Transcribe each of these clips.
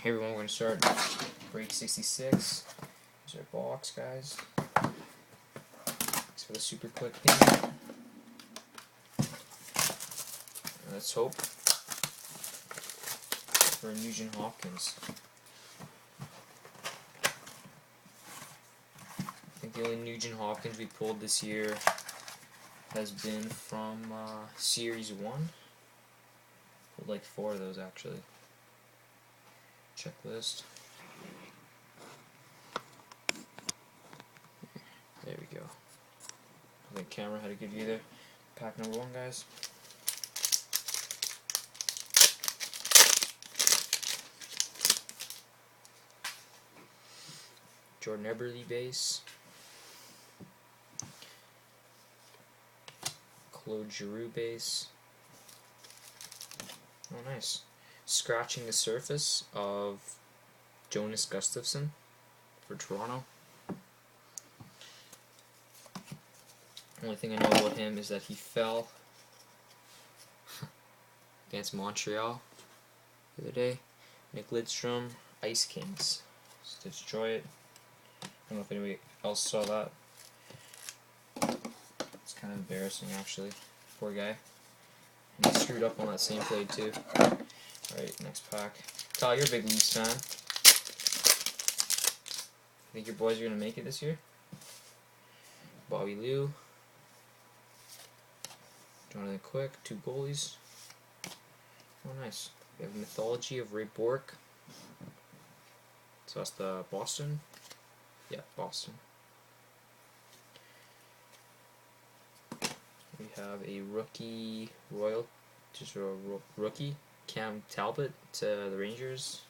Hey everyone, we're going to start break 66. Here's our box, guys. Thanks for the super quick thing. Let's hope for Nugent Hopkins. I think the only Nugent Hopkins we pulled this year has been from Series 1. Pulled like 4 of those actually. Checklist. There we go. The camera had to give you there. Pack number 1, guys. Jordan Eberle base. Claude Giroux base. Oh, nice. Scratching the surface of Jonas Gustafsson for Toronto. Only thing I know about him is that he fell against Montreal the other day. Nick Lidstrom, Ice Kings. Just to destroy it. I don't know if anybody else saw that. It's kind of embarrassing actually. Poor guy. And he screwed up on that same play too. Alright, next pack. Kyle, you're a big Leafs fan. Think your boys are going to make it this year? Bobby Liu. Jonathan Quick, 2 goalies. Oh, nice. We have Mythology of Ray Bourque. So that's the Boston. Yeah, Boston. We have a rookie Royal, just a rookie, Cam Talbot to the Rangers.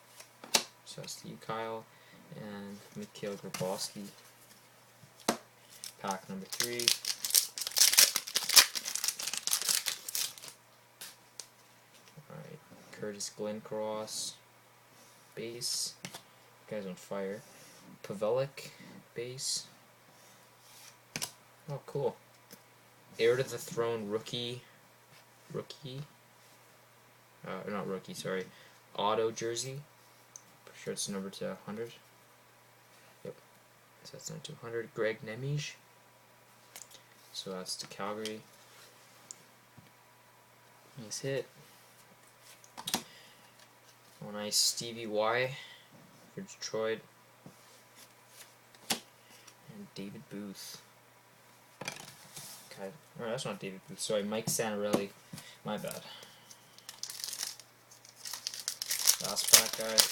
So that's to you, Kyle. And Mikhail Grabowski. Pack number 3. Alright, Curtis Glencross, base. Guy's on fire. Pavelec, base. Oh, cool. Heir to the Throne rookie. Not rookie, sorry. Auto jersey. Pretty sure it's number to 100. Yep. So that's number 200. Greg Nemij. So that's to Calgary. Nice hit. Oh, nice Stevie Y for Detroit. And David Booth. Okay. Oh, that's not David Booth. Sorry, Mike Santorelli. My bad. Last pack, guys.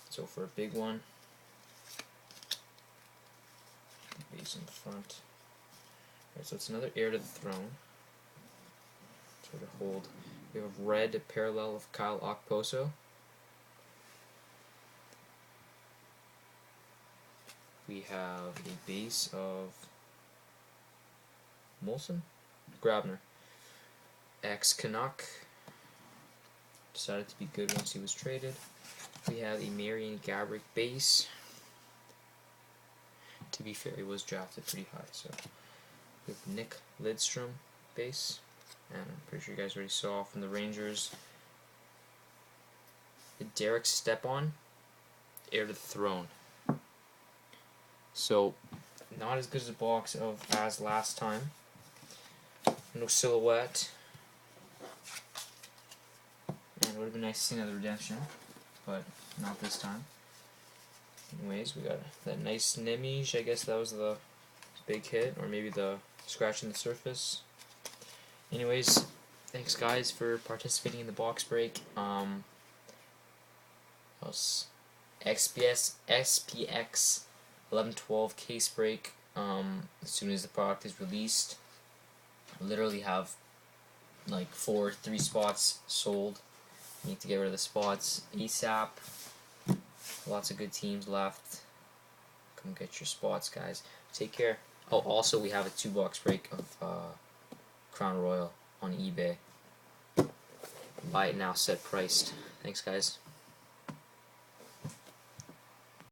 So for a big one. Base in the front. Alright, so it's another Heir to the Throne. So to hold. We have red parallel of Kyle Okposo. We have a base of Molson? Grabner. Ex-Canuck. Decided to be good once he was traded. We have a Marian Gaborik base. To be fair, he was drafted pretty high, so we have Nick Lidstrom base. And I'm pretty sure you guys already saw from the Rangers. The Derek Stepan, Heir to the Throne. So, not as good as a box as last time. No silhouette. And it would have been nice to see another redemption, but not this time. Anyways, we got that nice Nemij. I guess that was the big hit, or maybe the scratch in the surface. Anyways, thanks guys for participating in the box break. SPX 1112 case break. As soon as the product is released, I literally have like 3 spots sold. Need to get rid of the spots ASAP. Lots of good teams left. Come get your spots, guys. Take care. Oh, also we have a 2-box break of Crown Royal on eBay. Buy it now, set priced. Thanks, guys.